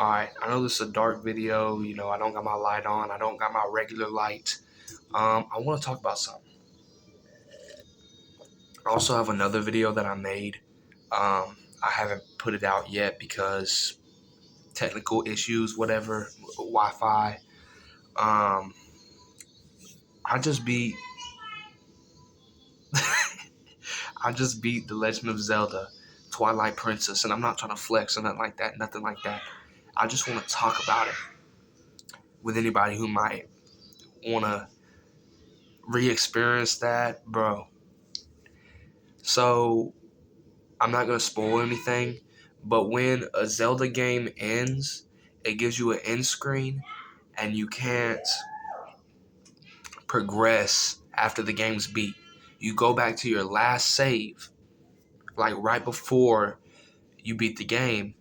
Alright, I know this is a dark video, I don't got my light on, I don't got my regular light. I want to talk about something. I also have another video that I made. I haven't put it out yet because technical issues, whatever, Wi-Fi. I just beat I just beat The Legend of Zelda, Twilight Princess, and I'm not trying to flex or nothing like that. I just want to talk about it with anybody who might want to re-experience that, bro. So, I'm not going to spoil anything, but when a Zelda game ends, it gives you an end screen, and you can't progress after the game's beat. You go back to your last save, like right before you beat the game,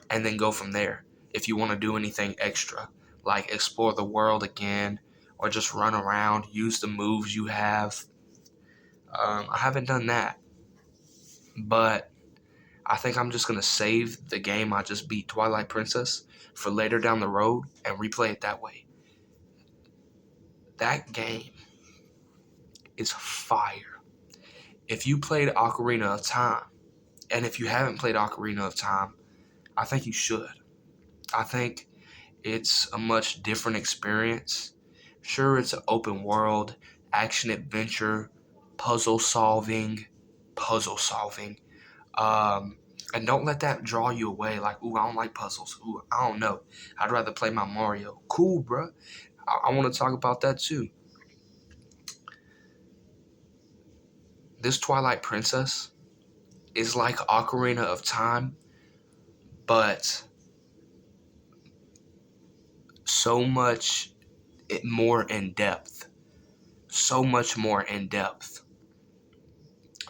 and then go from there. If you want to do anything extra, like explore the world again, or just run around, use the moves you have. I haven't done that, but I think I'm just going to save the game I just beat, Twilight Princess, for later down the road and replay it that way. That game is fire. If you played Ocarina of Time, and if you haven't played Ocarina of Time, I think you should. I think it's a much different experience. Sure, it's an open world, action adventure, puzzle solving. And don't let that draw you away. Like, ooh, I don't like puzzles. Ooh, I don't know. I'd rather play my Mario. Cool, bro. I want to talk about that too. This Twilight Princess is like Ocarina of Time, but so much more in depth. So much more in depth.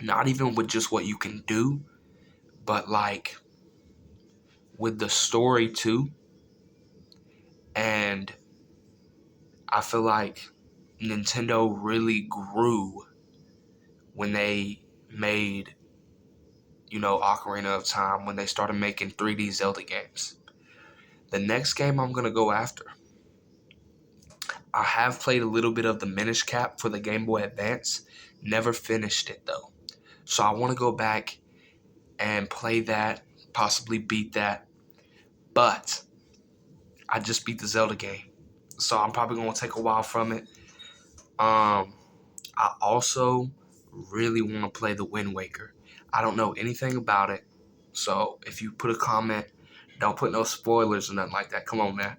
Not even with just what you can do, but like with the story too. And I feel like Nintendo really grew when they made, Ocarina of Time, when they started making 3D Zelda games. The next game I'm going to go after, I have played a little bit of the Minish Cap for the Game Boy Advance. Never finished it, though. So I want to go back and play that, possibly beat that. But I just beat the Zelda game, so I'm probably going to take a while from it. I also really want to play the Wind Waker. I don't know anything about it, so if you put a comment, don't put no spoilers or nothing like that. Come on, man.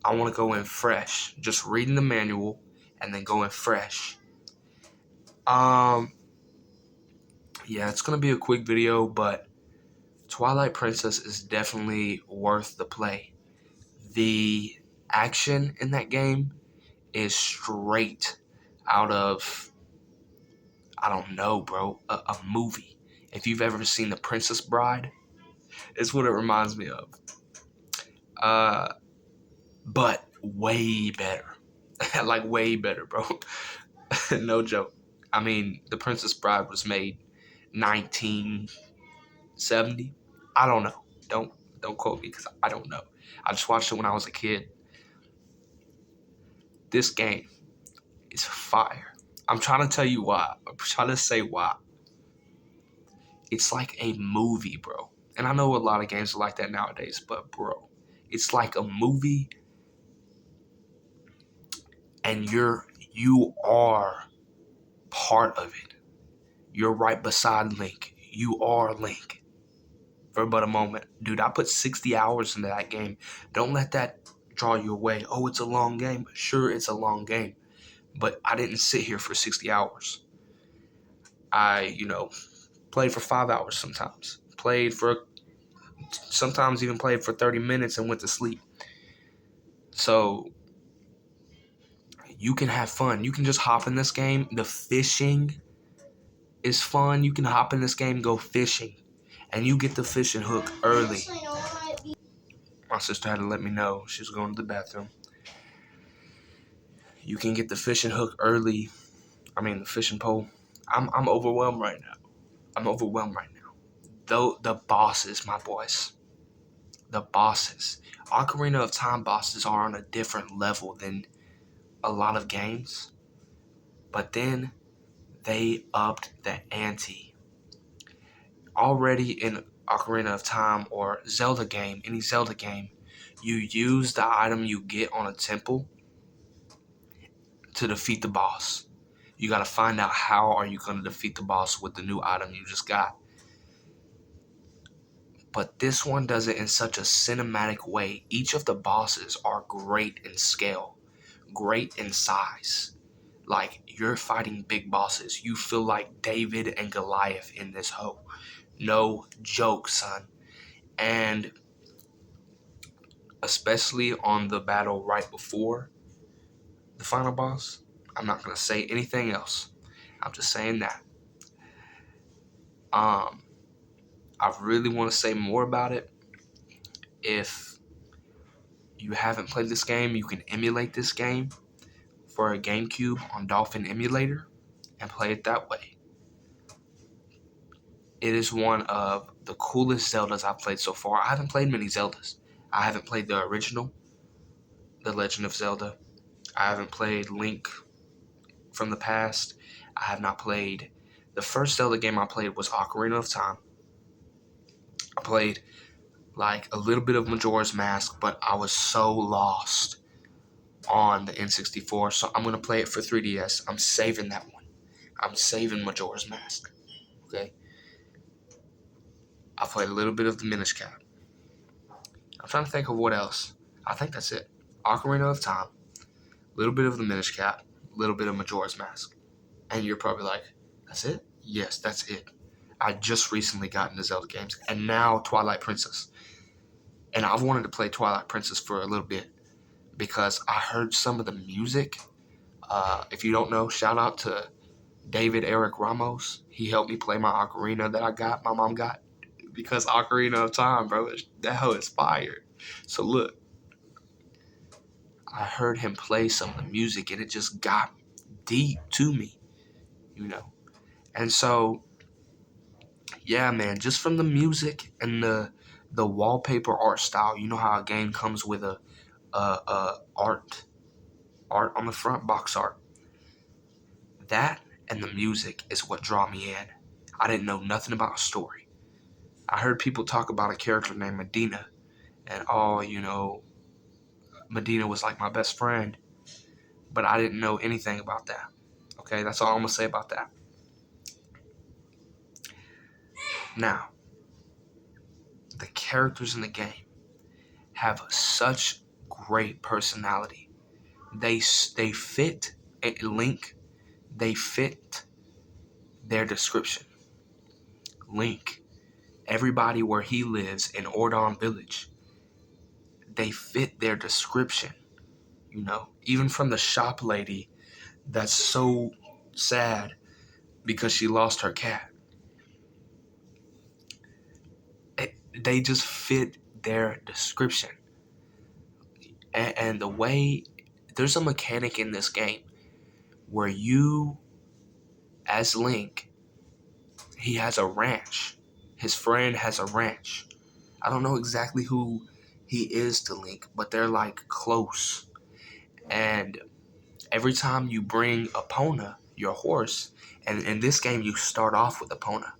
I want to go in fresh, just reading the manual and then going fresh. Yeah, it's gonna be a quick video, but Twilight Princess is definitely worth the play. The action in that game is straight out of, I don't know, bro, a movie. If you've ever seen The Princess Bride, it's what it reminds me of. But way better. Like, way better, bro. No joke. I mean, The Princess Bride was made 1970. I don't know. Don't quote me because I don't know. I just watched it when I was a kid. This game is fire. I'm trying to tell you why. I'm trying to say why. It's like a movie, bro. And I know a lot of games are like that nowadays, but bro, it's like a movie, and you are part of it. You're right beside Link. You are Link for but a moment. Dude, I put 60 hours into that game. Don't let that draw you away. Oh, it's a long game. Sure, it's a long game. But I didn't sit here for 60 hours. I, played for 5 hours sometimes. Sometimes even played for 30 minutes and went to sleep. So, you can have fun. You can just hop in this game. The fishing is fun. You can hop in this game, go fishing. And you get the fishing hook early. My sister had to let me know she was going to the bathroom. You can get the fishing hook early. The fishing pole. I'm overwhelmed right now. Though the bosses, my boys. the bosses. Ocarina of Time bosses are on a different level than a lot of games, but then they upped the ante. Already in Ocarina of Time or Zelda game, any Zelda game, you use the item you get on a temple to defeat the boss. You got to find out how are you going to defeat the boss with the new item you just got. But this one does it in such a cinematic way. Each of the bosses are great in scale, great in size. Like, you're fighting big bosses. You feel like David and Goliath in this hoe. No joke, son. And especially on the battle right before the final boss, I'm not going to say anything else. I'm just saying that. I really want to say more about it. If you haven't played this game, you can emulate this game for a GameCube on Dolphin Emulator and play it that way. It is one of the coolest Zeldas I've played so far. I haven't played many Zeldas. I haven't played the original, The Legend of Zelda. I haven't played Link from the past. I have not played... The first Zelda game I played was Ocarina of Time. I played like a little bit of Majora's Mask, but I was so lost on the N64, so I'm going to play it for 3DS. I'm saving that one. I'm saving Majora's Mask. Okay? I played a little bit of the Minish Cap. I'm trying to think of what else. I think that's it. Ocarina of Time, a little bit of the Minish Cap, a little bit of Majora's Mask. And you're probably like, that's it? Yes, that's it. I just recently got into Zelda games, and now Twilight Princess. And I've wanted to play Twilight Princess for a little bit because I heard some of the music. If you don't know, shout out to David Eric Ramos. He helped me play my ocarina that my mom got. Because Ocarina of Time, bro, that hoe is fire. So look, I heard him play some of the music and it just got deep to me, you know. And so, yeah, man, just from the music and the wallpaper art style, you know how a game comes with a art on the front, box art. That and the music is what draw me in. I didn't know nothing about a story. I heard people talk about a character named Medina, and Medina was like my best friend, but I didn't know anything about that. Okay, that's all I'm gonna say about that. Now, the characters in the game have such great personality. They fit a Link. They fit their description. Link, everybody where he lives in Ordon Village, they fit their description. Even from the shop lady that's so sad because she lost her cat. They just fit their description. And the way, there's a mechanic in this game where you, as Link, he has a ranch. His friend has a ranch. I don't know exactly who he is to Link, but they're like close. And every time you bring Epona, your horse, and in this game you start off with Epona.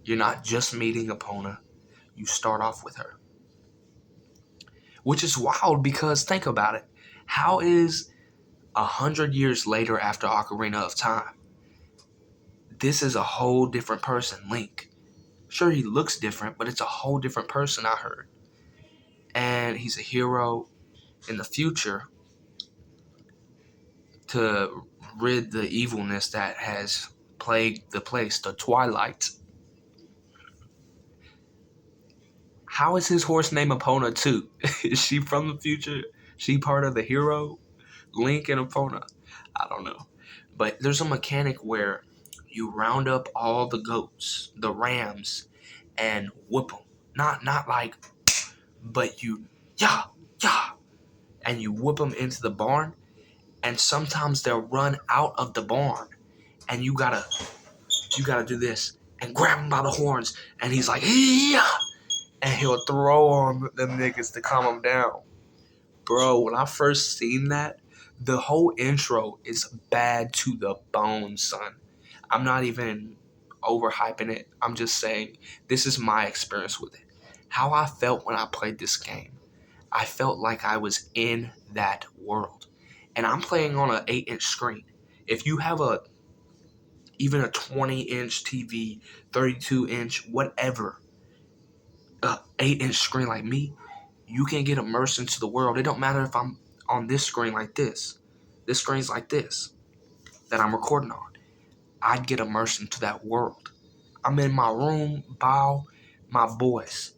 You're not just meeting Epona. You start off with her. Which is wild because think about it. How is 100 years later after Ocarina of Time, this is a whole different person, Link. Sure, he looks different, but it's a whole different person, I heard. And he's a hero in the future to rid the evilness that has plagued the place, the Twilight. How is his horse named Epona too? Is she from the future? She part of the hero? Link and Epona? I don't know. But there's a mechanic where you round up all the goats, the rams, and whoop them. Not like, but you, yeah, and you whoop them into the barn, and sometimes they'll run out of the barn, and you gotta do this and grab him by the horns, and he's like, yeah, and he'll throw on them niggas to calm him down. Bro, when I first seen that, the whole intro is bad to the bone, son. I'm not even overhyping it. I'm just saying this is my experience with it. How I felt when I played this game. I felt like I was in that world. And I'm playing on an 8-inch screen. If you have even a 20-inch TV, 32-inch, whatever, 8-inch screen like me, you can get immersed into the world. It don't matter if I'm on this screen like this. This screen's like this that I'm recording on. I'd get immersed into that world. I'm in my room, bow, my boys.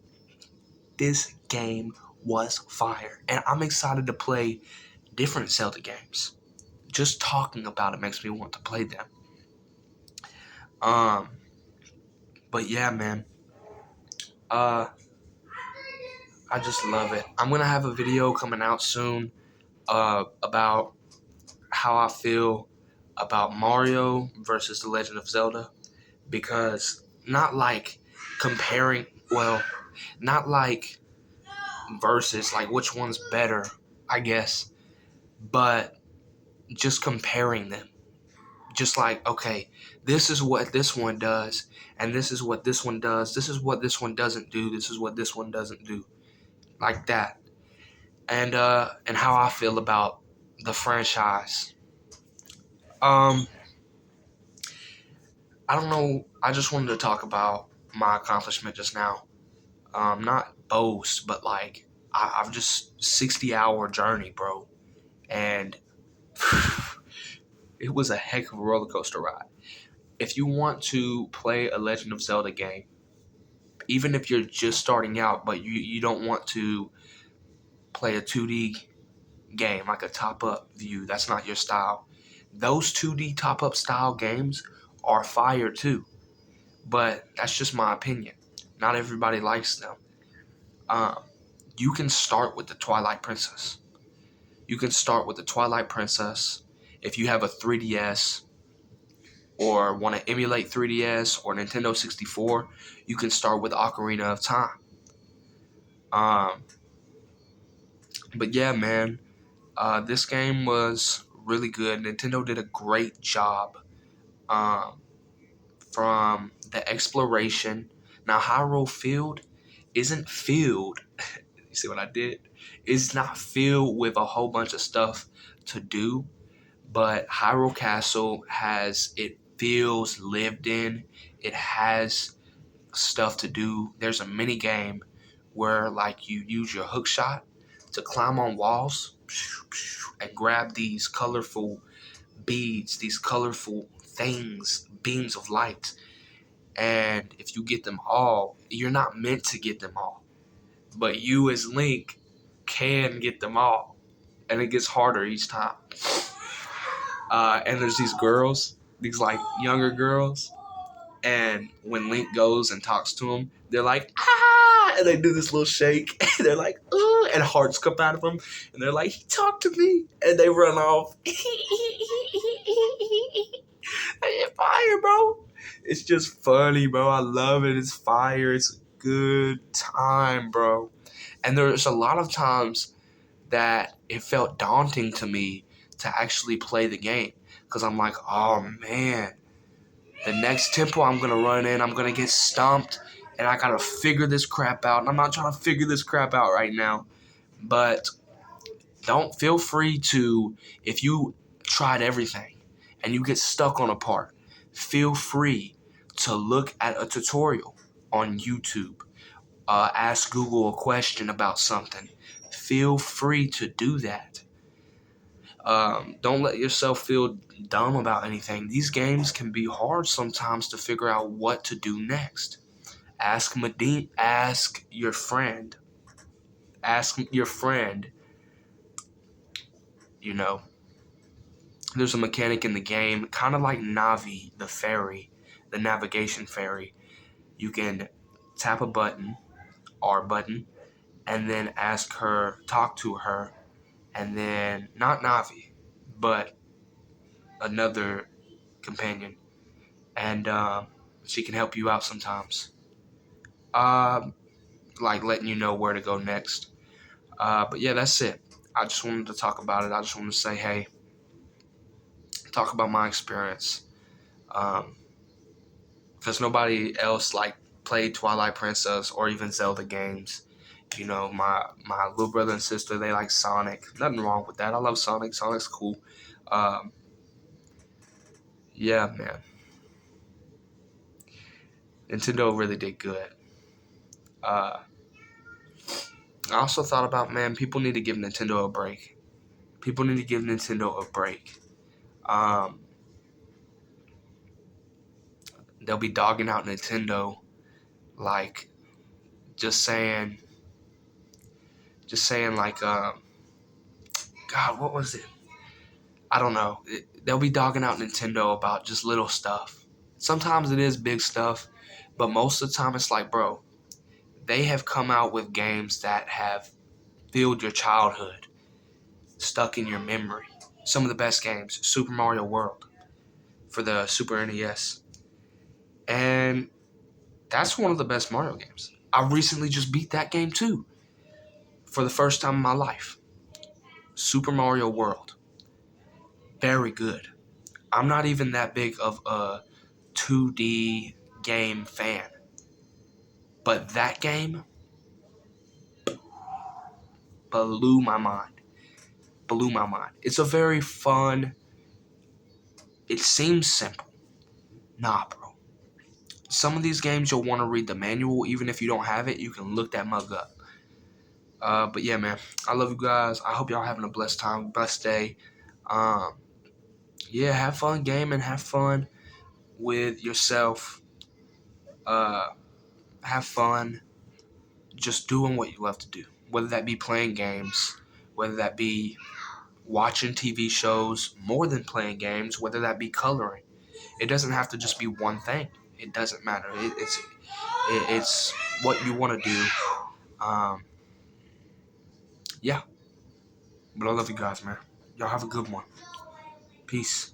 This game was fire. And I'm excited to play different Zelda games. Just talking about it makes me want to play them. But yeah, man. I just love it. I'm gonna have a video coming out soon about how I feel about Mario versus The Legend of Zelda, because not like comparing, well, not like versus like which one's better, I guess, but just comparing them. Just like, okay, this is what this one does, and this is what this one does. This is what this one doesn't do. This is what this one doesn't do. Like that. And how I feel about the franchise. I don't know. I just wanted to talk about my accomplishment just now. Not boast, but like I've just 60-hour journey, bro, and it was a heck of a roller coaster ride. If you want to play a Legend of Zelda game, even if you're just starting out, but you don't want to play a 2D game, like a top-up view, that's not your style. Those 2D top-up style games are fire too, but that's just my opinion. Not everybody likes them. Um, you can start with the Twilight Princess. You can start with the Twilight Princess if you have a 3DS or want to emulate 3DS or Nintendo 64. You can start with Ocarina of Time. Um, but yeah, man, this game was really good. Nintendo did a great job um, from the exploration. Now, Hyrule Field isn't filled. You see what I did? It's not filled with a whole bunch of stuff to do, but Hyrule Castle it feels lived in. It has stuff to do. There's a mini game where like you use your hook shot to climb on walls and grab these colorful beads, these colorful things, beams of light. And if you get them all, you're not meant to get them all. But you as Link can get them all. And it gets harder each time. And there's these girls, these like younger girls. And when Link goes and talks to them, they're like, ah! And they do this little shake. And they're like, ooh! And hearts come out of them. And they're like, he talked to me. And they run off. It's fire, bro. It's just funny, bro. I love it. It's fire. It's a good time, bro. And there's a lot of times that it felt daunting to me to actually play the game. Because I'm like, oh, man. The next temple I'm going to run in, I'm going to get stomped. And I got to figure this crap out. And I'm not trying to figure this crap out right now. But don't feel free to, if you tried everything and you get stuck on a part, feel free to look at a tutorial on YouTube. Ask Google a question about something. Feel free to do that. Don't let yourself feel dumb about anything. These games can be hard sometimes to figure out what to do next. Ask your friend. Ask your friend, you know. There's a mechanic in the game, kind of like Navi, the fairy, the navigation fairy. You can tap a button, R button, and then talk to her, and then, not Navi, but another companion. And She can help you out sometimes. Uh, like letting you know where to go next. But yeah, that's it. I just wanted to talk about it. I just wanted to say, hey, talk about my experience. Because nobody else like played Twilight Princess or even Zelda games. You know, my little brother and sister, they like Sonic. Nothing wrong with that. I love Sonic. Sonic's cool. Um, yeah, man. Nintendo really did good. Uh, I also thought about, man, people need to give Nintendo a break. People need to give Nintendo a break. Um, they'll be dogging out Nintendo, like just saying, like, God, what was it? I don't know. They'll be dogging out Nintendo about just little stuff. Sometimes it is big stuff, but most of the time it's like, bro, they have come out with games that have filled your childhood, stuck in your memory. Some of the best games, Super Mario World for the Super NES. And that's one of the best Mario games. I recently just beat that game too for the first time in my life. Super Mario World. Very good. I'm not even that big of a 2D game fan. But that game blew my mind. Blew my mind. It's a very fun, it seems simple. Nah, bro. Some of these games you'll want to read the manual. Even if you don't have it, you can look that mug up. But yeah, man. I love you guys. I hope y'all having a blessed time, blessed day. Um, yeah, have fun gaming. Have fun with yourself. Uh, have fun just doing what you love to do. Whether that be playing games, whether that be watching TV shows more than playing games, whether that be coloring. It doesn't have to just be one thing. It doesn't matter. It's what you want to do. Um, yeah. But I love you guys, man. Y'all have a good one. Peace.